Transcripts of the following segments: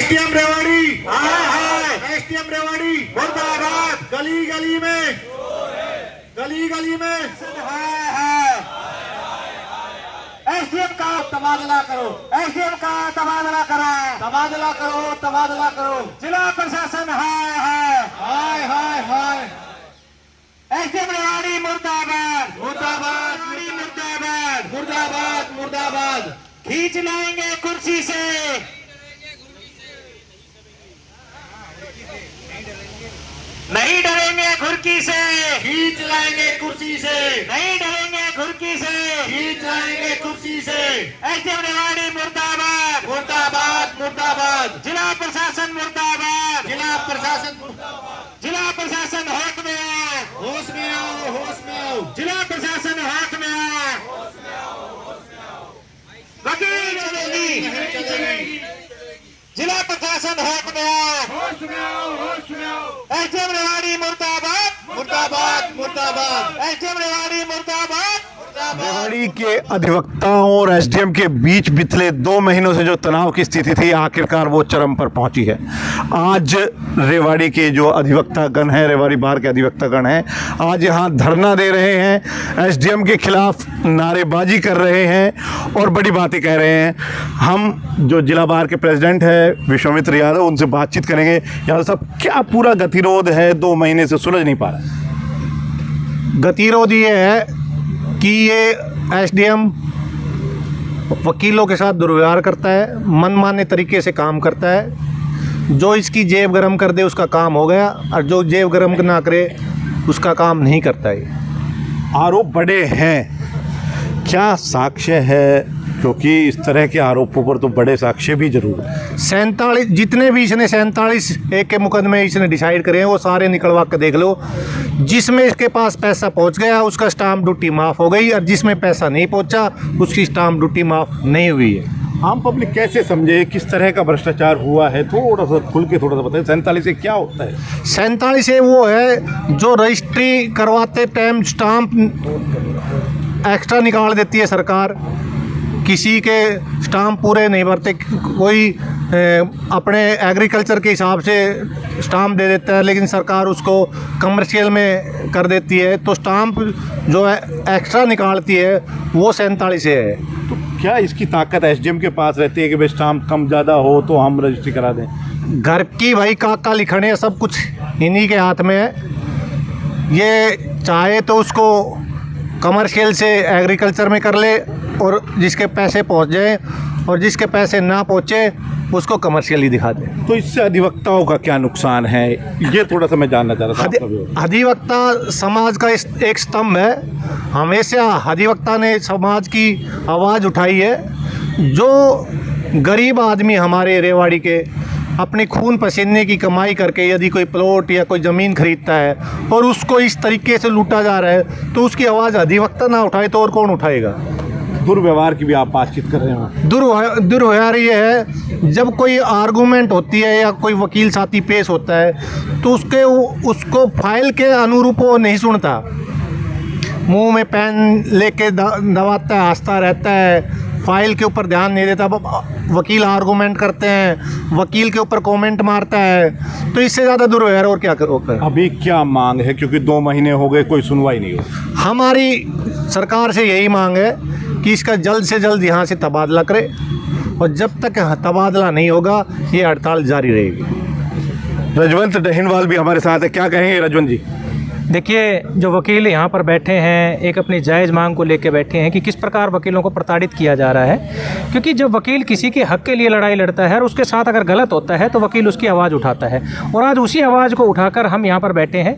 SDM Rewari, SDM Rewari मुर्दाबाद। गली गली में एसडीएम का तबादला करो, एसडीएम का तबादला करो, तबादला करो, तबादला करो। जिला प्रशासन हाय एसडीएम रेवाड़ी मुर्दाबाद, मुर्दाबाद, मुर्दाबाद, मुर्दाबाद, मुर्दाबाद। खींच लाएंगे कुर्सी से, नहीं डरेंगे घुर्की से, खींच लाएंगे कुर्सी से, नहीं डरेंगे घुर्की से, खींच लाएंगे कुर्सी से। एसडीएम रेवाड़ी मुर्दाबाद, मुर्दाबाद, मुर्दाबाद। जिला प्रशासन मुर्दाबाद, जिला प्रशासन, जिला प्रशासन होश में आओ, होश में आओ, होश में आओ। जिला प्रशासन होश में आओ, वकील चलेगी। जिला प्रशासन होश में आओ, होश में आओ, होश में आओ। एसडीएम रेवाड़ी मुर्दाबाद, मुर्दाबाद, मुर्दाबाद। एसडीएम रेवाड़ी मुर्दाबाद, मुर्दाबाद। रेवाड़ी के अधिवक्ताओं और एसडीएम के बीच पिछले 2 महीनों से जो तनाव की स्थिति थी, आखिरकार वो चरम पर पहुंची है। आज रेवाड़ी के जो अधिवक्तागण हैं, रेवाड़ी बार के अधिवक्तागण हैं, आज यहाँ धरना दे रहे हैं, एसडीएम के खिलाफ नारेबाजी कर रहे हैं और बड़ी बातें कह रहे हैं। हम जो जिला बार के प्रेसिडेंट हैं विश्वामित्र यादव, उनसे बातचीत करेंगे। यादव साहब, क्या पूरा गतिरोध है? 2 महीने से सुलझ नहीं पा रहा। गतिरोध ये है कि ये एसडीएम वकीलों के साथ दुर्व्यवहार करता है, मनमाने तरीके से काम करता है। जो इसकी जेब गरम कर दे उसका काम हो गया, और जो जेब गरम ना करे उसका काम नहीं करता है। आरोप बड़े हैं, क्या साक्ष्य है? क्योंकि इस तरह के आरोपों पर तो बड़े साक्ष्य भी जरूर है। 47 जितने भी इसने 47 एक के मुकदमे इसने डिसाइड करे हैं, वो सारे निकलवा के देख लो। जिसमें इसके पास पैसा पहुंच गया उसका स्टाम्प ड्यूटी माफ़ हो गई, और जिसमें पैसा नहीं पहुंचा उसकी स्टाम्प ड्यूटी माफ़ नहीं हुई है। आम पब्लिक कैसे समझे किस तरह का भ्रष्टाचार हुआ है? थोड़ा सा खुल के थोड़ा सा बताइए। 47 से क्या होता है? 47 से वो है जो रजिस्ट्री करवाते टाइम स्टाम्प एक्स्ट्रा निकाल देती है सरकार, किसी के स्टाम्प पूरे नहीं भरते, कोई अपने एग्रीकल्चर के हिसाब से स्टाम्प दे देता है, लेकिन सरकार उसको कमर्शियल में कर देती है। तो स्टाम्प जो है एक्स्ट्रा निकालती है वो 47 से है। तो क्या इसकी ताकत एसडीएम के पास रहती है कि भाई स्टाम्प कम ज़्यादा हो तो हम रजिस्ट्री करा दें? घर की भाई काका लिखने सब कुछ इन्हीं के हाथ में है। ये चाहे तो उसको कमर्शियल से एग्रीकल्चर में कर ले, और जिसके पैसे पहुंच जाए, और जिसके पैसे ना पहुंचे उसको कमर्शियली दिखा दे। तो इससे अधिवक्ताओं का क्या नुकसान है, ये थोड़ा सा मैं जानना चाह रहा था। अधिवक्ता समाज का एक स्तंभ है। हमेशा अधिवक्ता ने समाज की आवाज़ उठाई है। जो गरीब आदमी हमारे रेवाड़ी के अपने खून पसीने की कमाई करके यदि कोई प्लॉट या कोई ज़मीन खरीदता है और उसको इस तरीके से लूटा जा रहा है, तो उसकी आवाज़ अधिवक्ता ना उठाए तो और कौन उठाएगा? दुर्व्यवहार की भी आप बातचीत कर रहे हैं। दुर्व्यवहार ये है, जब कोई आर्गूमेंट होती है या कोई वकील साथी पेश होता है तो उसको फाइल के अनुरूप वो नहीं सुनता, मुंह में पेन लेके दबाता है, हंसता रहता है, फाइल के ऊपर ध्यान नहीं देता। वकील आर्गूमेंट करते हैं, वकील के ऊपर कमेंट मारता है, तो इससे ज़्यादा दुर्व्यवहार और क्या करोगे? अभी क्या मांग है, क्योंकि 2 महीने हो गए कोई सुनवाई नहीं हो? हमारी सरकार से यही मांग है कि इसका जल्द से जल्द यहाँ से तबादला करे, और जब तक तबादला नहीं होगा ये हड़ताल जारी रहेगी। रजवंत डहिनवाल भी हमारे साथ है, क्या कहेंगे रजवंत जी? देखिए, जो वकील यहाँ पर बैठे हैं एक अपनी जायज़ मांग को लेकर बैठे हैं कि किस प्रकार वकीलों को प्रताड़ित किया जा रहा है। क्योंकि जब वकील किसी के हक के लिए लड़ाई लड़ता है और उसके साथ अगर गलत होता है तो वकील उसकी आवाज़ उठाता है, और आज उसी आवाज़ को उठाकर हम यहाँ पर बैठे हैं।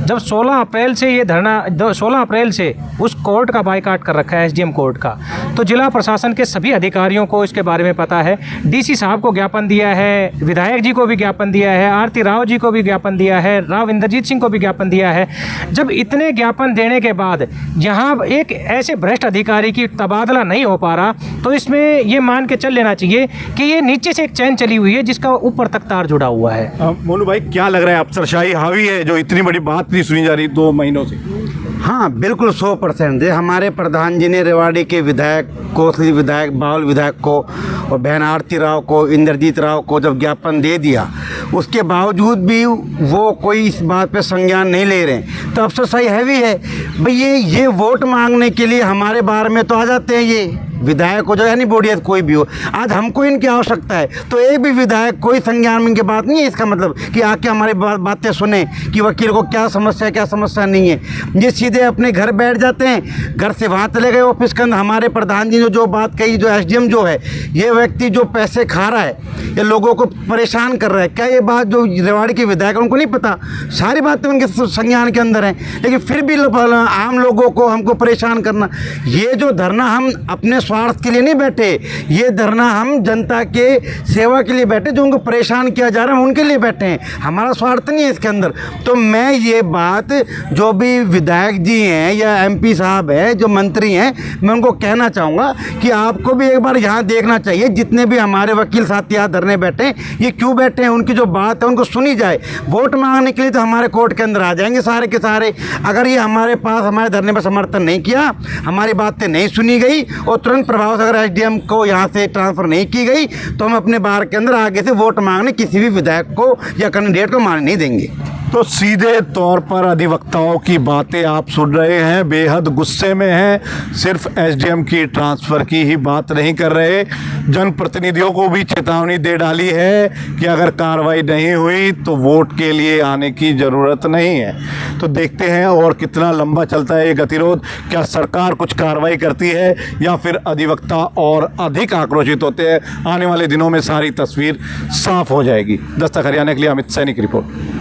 जब 16 अप्रैल से ये धरना 16 अप्रैल से उस कोर्ट का बायकाट कर रखा है, एसडीएम कोर्ट का, तो जिला प्रशासन के सभी अधिकारियों को इसके बारे में पता है। डीसी साहब को ज्ञापन दिया है, विधायक जी को भी ज्ञापन दिया है, आरती राव जी को भी ज्ञापन दिया है, राव इंद्रजीत सिंह को भी ज्ञापन दिया है। जब इतने ज्ञापन देने के बाद यहाँ एक ऐसे भ्रष्ट अधिकारी की तबादला नहीं हो पा रहा, तो इसमें ये मान के चल लेना चाहिए कि ये नीचे से एक चैन चली हुई है जिसका ऊपर तक तार जुड़ा हुआ है। मोनू भाई, क्या लग रहा है अफसरशाही हावी है जो इतनी बड़ी बात नहीं सुनी जा रही 2 महीनों से? हाँ बिल्कुल 100%। हमारे प्रधान जी ने रेवाड़ी के विधायक, कोसली विधायक, बावल विधायक को और बहन आरती राव को, इंद्रजीत राव को जब ज्ञापन दे दिया, उसके बावजूद भी वो कोई इस बात पे संज्ञान नहीं ले रहे हैं, तो अफसर सही हैवी है भाई। ये वोट मांगने के लिए हमारे बार में तो आ जाते हैं ये विधायक हो, जो यानी बोडियत कोई भी हो। आज हमको इनकी आवश्यकता है, तो एक भी विधायक कोई संज्ञान की बात नहीं है। इसका मतलब कि आके हमारी बातें सुने कि वकील को क्या समस्या है, क्या समस्या नहीं है। ये सीधे अपने घर बैठ जाते हैं, घर से वहाँ चले गए ऑफिस के अंदर। हमारे प्रधान जी ने जो बात कही, जो एसडीएम जो है, ये व्यक्ति जो पैसे खा रहा है, ये लोगों को परेशान कर रहा है, क्या ये बात जो रेवाड़ी के विधायक उनको नहीं पता? सारी बातें उनके संज्ञान के अंदर हैं, लेकिन फिर भी आम लोगों को हमको परेशान करना। ये जो धरना हम अपने स्वार्थ के लिए नहीं बैठे, ये धरना हम जनता के सेवा के लिए बैठे, जो उनको परेशान किया जा रहा है उनके लिए बैठे हैं। हमारा स्वार्थ नहीं है इसके अंदर। तो मैं ये बात जो भी विधायक जी हैं या एमपी साहब हैं, जो मंत्री हैं, मैं उनको कहना चाहूँगा कि आपको भी एक बार यहाँ देखना चाहिए। जितने भी हमारे वकील साथी यहाँ धरने बैठे हैं, ये क्यों बैठे हैं? उनकी जो बात है उनको सुनी जाए। वोट मांगने के लिए तो हमारे कोर्ट के अंदर आ जाएंगे सारे के सारे। अगर ये हमारे पास हमारे धरने पर समर्थन नहीं किया, हमारी बातें नहीं सुनी गई और तुरंत प्रभाव से अगर एसडीएम को यहाँ से ट्रांसफ़र नहीं की गई, तो हम अपने बार के अंदर आगे से वोट मांगने किसी भी विधायक को या कैंडिडेट को मानने नहीं देंगे। तो सीधे तौर पर अधिवक्ताओं की बातें आप सुन रहे हैं, बेहद गुस्से में हैं। सिर्फ एसडीएम की ट्रांसफ़र की ही बात नहीं कर रहे, जनप्रतिनिधियों को भी चेतावनी दे डाली है कि अगर कार्रवाई नहीं हुई तो वोट के लिए आने की ज़रूरत नहीं है। तो देखते हैं और कितना लंबा चलता है ये गतिरोध। क्या सरकार कुछ कार्रवाई करती है या फिर अधिवक्ता और अधिक आक्रोशित होते हैं? आने वाले दिनों में सारी तस्वीर साफ हो जाएगी। दस्तक हरियाणा के लिए अमित सैनी की रिपोर्ट।